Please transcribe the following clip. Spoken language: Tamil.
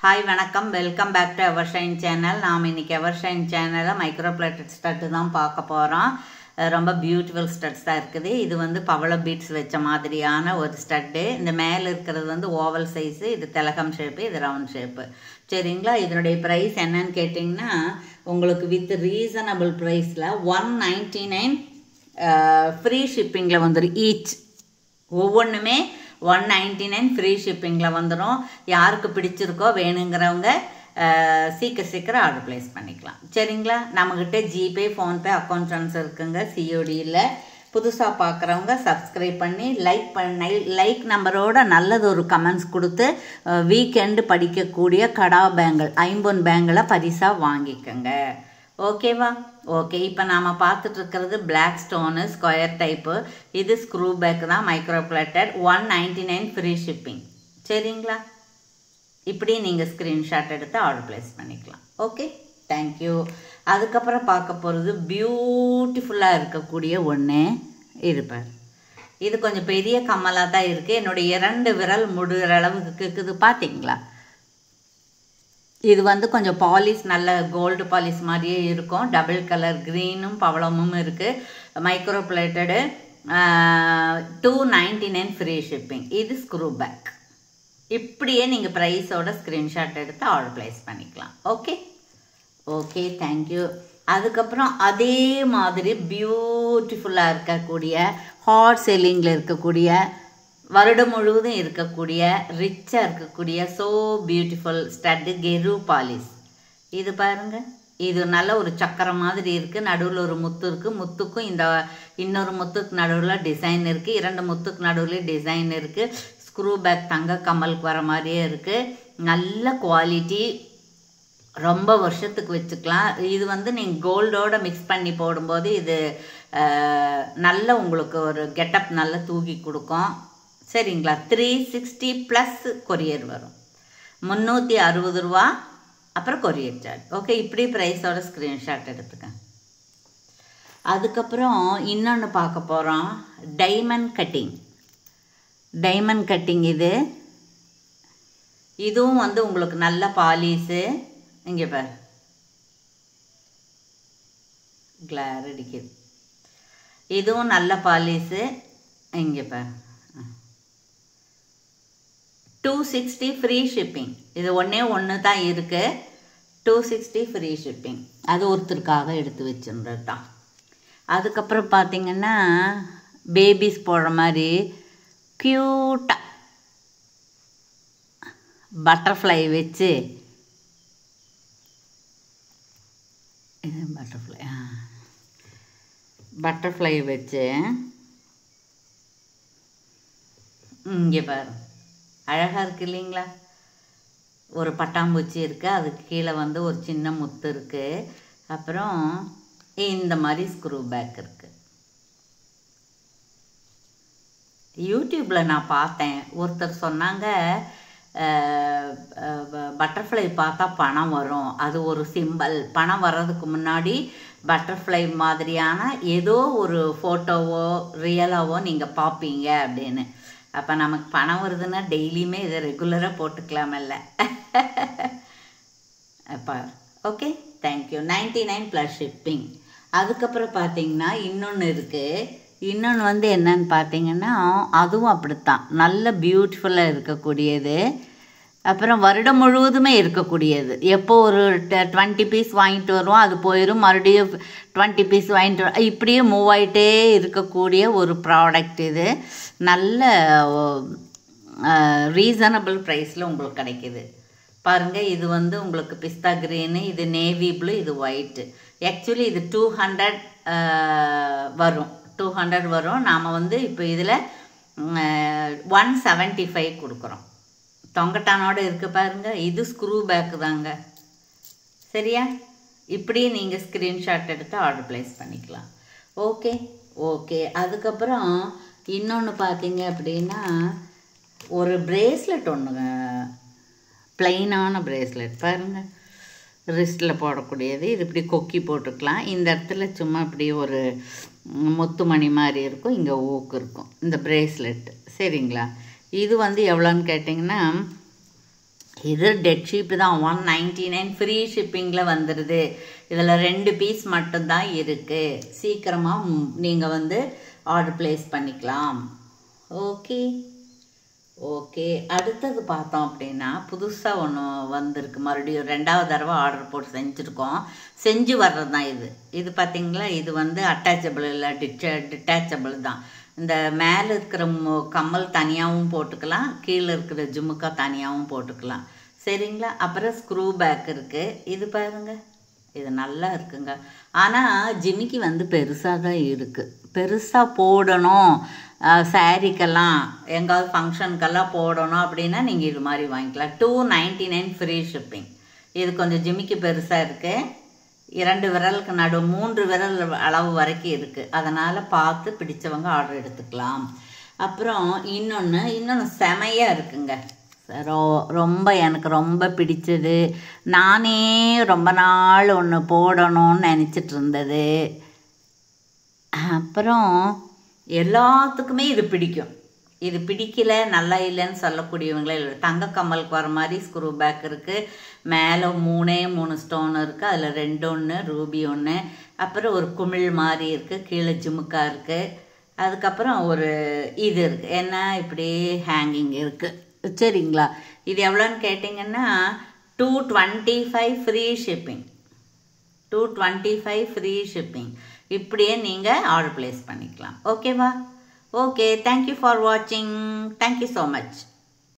Hi, வணக்கம். Welcome back to Evershine channel. நாம் இன்னைக்கு எவர்ஷைன் சேனலில் மைக்ரோ பிளேட்டட் ஸ்டட்டு தான் பார்க்க போகிறோம். ரொம்ப பியூட்டிஃபுல் ஸ்டட்ஸ் தான் இருக்குது. இது வந்து பவள பீட்ஸ் வச்ச மாதிரியான ஒரு ஸ்டட்டு. இந்த மேலே இருக்கிறது வந்து ஓவல் சைஸு, இது திலகம் ஷேப்பு, இது ரவுண்ட் ஷேப்பு. சரிங்களா? இதனுடைய ப்ரைஸ் என்னன்னு கேட்டிங்கன்னா உங்களுக்கு வித் ரீசனபிள் ப்ரைஸில் 199 ஃப்ரீ ஷிப்பிங்கில் வந்துடும். ஈச் ஒவ்வொன்றுமே 199 ஃப்ரீ ஷிப்பிங்கில் வந்துடும். யாருக்கு பிடிச்சிருக்கோ வேணுங்கிறவங்க சீக்கிரம் ஆர்டர் ப்ளேஸ் பண்ணிக்கலாம். சரிங்களா? நம்மக்கிட்ட ஜிபே, ஃபோன்பே அக்கௌண்ட் ட்ரான்ஸ்ஃபர் இருக்குங்க. சிஓடியில் புதுசாக பார்க்குறவங்க சப்ஸ்கிரைப் பண்ணி லைக் நம்பரோட நல்லது ஒரு கமெண்ட்ஸ் கொடுத்து வீக்கெண்டு படிக்கக்கூடிய கடா பேங்கிள் 50 பேங்கிளை பரிசாக வாங்கிக்கோங்க. ஓகேவா? ஓகே, இப்போ நாம் பார்த்துட்ருக்கிறது பிளாக் ஸ்டோனு ஸ்கொயர் டைப்பு. இது ஸ்க்ரூ பேக் தான், மைக்ரோ பிளேட்டட். 199 free shipping. சரிங்களா? இப்படி நீங்கள் ஸ்க்ரீன்ஷாட் எடுத்து ஆர்டர் ப்ளேஸ் பண்ணிக்கலாம். Okay, thank you. அதுக்கப்புறம் பார்க்க போகிறது பியூட்டிஃபுல்லாக இருக்கக்கூடிய ஒன்று இருப்பார். இது கொஞ்சம் பெரிய கம்மலாக தான் இருக்குது. என்னுடைய 2 விரல் முடிகிற அளவுக்கு இருக்குது. பார்த்தீங்களா? இது வந்து கொஞ்சம் பாலிஷ், நல்ல கோல்டு பாலிஷ் மாதிரியே இருக்கும். டபுள் கலர் க்ரீனும் பவளமும் இருக்குது. Micro plated. 299 free shipping. இது ஸ்க்ரூ பேக். இப்படியே நீங்கள் ப்ரைஸோட ஸ்க்ரீன்ஷாட் எடுத்து ஆர்டர் ப்ளேஸ் பண்ணிக்கலாம். Okay okay, thank you. அதுக்கப்புறம் அதே மாதிரி பியூட்டிஃபுல்லாக இருக்கக்கூடிய ஹாட் செல்லிங்கில் இருக்கக்கூடிய வருடம் முழுவதும் இருக்கக்கூடிய ரிச்சாக இருக்கக்கூடிய so beautiful stud Gir polish. இது பாருங்கள், இது நல்ல ஒரு சக்கரம் மாதிரி இருக்குது. நடுவில் ஒரு முத்து இருக்குது. முத்துக்கும் இந்த இன்னொரு முத்துக்கு நடுவில் டிசைன் இருக்குது. 2 முத்துக்கு நடுவில் டிசைன் இருக்குது. ஸ்க்ரூ பேக் தங்க கம்மலுக்கு வர மாதிரியே இருக்குது. நல்ல குவாலிட்டி, ரொம்ப வருஷத்துக்கு வச்சுக்கலாம். இது வந்து நீங்கள் கோல்டோட மிக்ஸ் பண்ணி போடும்போது இது நல்ல உங்களுக்கு ஒரு கெட்டப் நல்ல தூக்கி கொடுக்கும். சரிங்களா? 360 ப்ளஸ் கொரியர் வரும். 360 ரூபா, அப்புறம் கொரியர் சார்ஜ். ஓகே, இப்படி ப்ரைஸோட ஸ்க்ரீன்ஷாட் எடுத்துக்கேன். அதுக்கப்புறம் இன்னொன்று பார்க்க போகிறோம், டைமண்ட் கட்டிங். டைமண்ட் கட்டிங் இதுவும் வந்து உங்களுக்கு நல்ல பாலிஷு. இங்கே பாரு, கிளார் அடிக்குது. இதுவும் நல்ல பாலிஷு. இங்கே பாரு, 260 ஃப்ரீ ஷிப்பிங். இது ஒன்று தான் இருக்குது. 260 ஃப்ரீ ஷிப்பிங். அது ஒருத்தருக்காக எடுத்து வச்சுருந்தது தான். அதுக்கப்புறம் பார்த்திங்கன்னா பேபிஸ் போடுற மாதிரி க்யூட்டாக பட்டர்ஃப்ளை வச்சு, இது பட்டர்ஃப்ளை வச்சு இங்கே பாரு, அழகாக இருக்குது இல்லைங்களா? ஒரு பட்டாம்பூச்சி இருக்குது, அதுக்கு கீழே வந்து ஒரு சின்ன முத்து இருக்குது. அப்புறம் இந்த மாதிரி ஸ்க்ரூ பேக் இருக்குது. யூடியூப்பில் நான் பார்த்தேன், ஒருத்தர் சொன்னாங்க பட்டர்ஃப்ளை பார்த்தா பணம் வரும், அது ஒரு சிம்பல். பணம் வர்றதுக்கு முன்னாடி பட்டர்ஃப்ளை மாதிரியான ஏதோ ஒரு ஃபோட்டோவோ ரியலாவோ நீங்கள் பார்ப்பீங்க அப்படின்னு. அப்போ நமக்கு பணம் வருதுன்னா டெய்லியுமே இதை ரெகுலராக போட்டுக்கலாமல்ல. அப்போ ஓகே, தேங்க்யூ. 99 plus shipping. அதுக்கப்புறம் பார்த்தீங்கன்னா இன்னொன்று இருக்குது. இன்னொன்று வந்து என்னன்னு பார்த்தீங்கன்னா அதுவும் அப்படித்தான், நல்ல பியூட்டிஃபுல்லாக இருக்கக்கூடியது. அப்புறம் வருடம் முழுவதுமே இருக்கக்கூடியது. எப்போ ஒரு 20 பீஸ் வாங்கிட்டு வருவோம், அது போயிடும், மறுபடியும் 20 பீஸ் வாங்கிட்டு வரும், இப்படியே மூவ் ஆகிட்டே இருக்கக்கூடிய ஒரு ப்ராடக்ட் இது. நல்ல ரீசனபிள் ப்ரைஸில் உங்களுக்கு கிடைக்கிது. பாருங்கள், இது வந்து உங்களுக்கு பிஸ்தா க்ரீனு, இது நேவி ப்ளூ, இது ஒயிட்டு. ஆக்சுவலி இது 200 வரும். 200 வரும். நாம் வந்து இப்போ இதில் 175 கொடுக்குறோம். தொங்கட்டானோடு இருக்குது பாருங்கள். இது ஸ்க்ரூ பேக்கு தாங்க. சரியா? இப்படியே நீங்கள் ஸ்க்ரீன்ஷாட் எடுத்து ஆர்டர் ப்ளேஸ் பண்ணிக்கலாம். Okay okay. அதுக்கப்புறம் இன்னொன்று பார்த்தீங்க அப்படின்னா ஒரு ப்ரேஸ்லெட் ஒன்று, ப்ளைனான ப்ரேஸ்லெட் பாருங்கள், ரிஸ்ட்டில் போடக்கூடியது. இது இப்படி கொக்கி போட்டுக்கலாம். இந்த இடத்துல சும்மா இப்படி ஒரு முத்துமணி மாதிரி இருக்கும், இங்கே ஊக்கு இருக்கும். இந்த ப்ரேஸ்லெட். சரிங்களா? இது வந்து எவ்வளோன்னு கேட்டிங்கன்னா இது டெட் ஷீப்பு தான் 199 ஃப்ரீ ஷிப்பிங்கில் வந்துடுது. இதில் 2 பீஸ் மட்டும்தான் இருக்குது. சீக்கிரமாக நீங்கள் வந்து ஆர்டர் ப்ளேஸ் பண்ணிக்கலாம். Okay okay. அடுத்தது பார்த்தோம் அப்படின்னா புதுசாக ஒன்று வந்திருக்கு. மறுபடியும் 2வது தடவை ஆர்டர் போட்டு செஞ்சுருக்கோம். செஞ்சு வர்றது தான் இது. இது பார்த்திங்களா, இது வந்து அட்டாச்சபிள் இல்லை, டிட்டாச்சபிள் தான். இந்த மேலே இருக்கிற கம்மல் தனியாகவும் போட்டுக்கலாம், கீழே இருக்கிற ஜுமுக்கா தனியாகவும் போட்டுக்கலாம். சரிங்களா. அப்புறம் ஸ்க்ரூ பேக் இருக்குது. இது பாருங்கள், இது நல்லா இருக்குங்க. ஆனால் ஜிமிக்கி வந்து பெருசாக தான் இருக்குது. பெருசாக போடணும், சாரீக்கெல்லாம் எங்காவது ஃபங்க்ஷனுக்கெல்லாம் போடணும் அப்படின்னா நீங்கள் இது மாதிரி வாங்கிக்கலாம். 299 ஃப்ரீ ஷிப்பிங். இது கொஞ்சம் ஜிமிக்கி பெருசாக இருக்குது. 2 விரலுக்கு நடு 3 விரல் அளவு வரைக்கும் இருக்குது. அதனால் பார்த்து பிடிச்சவங்க ஆர்டர் எடுத்துக்கலாம். அப்புறம் இன்னொன்று செமையாக இருக்குங்க. ரொம்ப எனக்கு ரொம்ப பிடிச்சது, நானே ரொம்ப நாள் ஒன்று போடணும்னு நினச்சிட்டு இருந்தது. அப்புறம் எல்லாத்துக்குமே இது பிடிக்கும். இது பிடிக்கல நல்லா இல்லைன்னு சொல்லக்கூடியவங்களே இல்லை. தங்க கம்மலுக்கு வர மாதிரி ஸ்க்ரூ பேக் இருக்குது. மேலே 3 ஸ்டோன் இருக்குது. அதில் 2 ஒன்று ரூபி ஒன்று, அப்புறம் ஒரு குமிழ் மாதிரி இருக்குது, கீழே ஜிமுக்கா இருக்குது. அதுக்கப்புறம் ஒரு இது இருக்குது, என்ன இப்படி ஹேங்கிங் இருக்குது. சரிங்களா. இது எவ்வளோன்னு கேட்டிங்கன்னா 225 ஃப்ரீ ஷிப்பிங். 225 free shipping. இப்படியே நீங்கள் ஆர்டர் ப்ளேஸ் பண்ணிக்கலாம். ஓகேவா? ஓகே, தேங்க்யூ ஃபார் வாட்சிங். Thank you so much.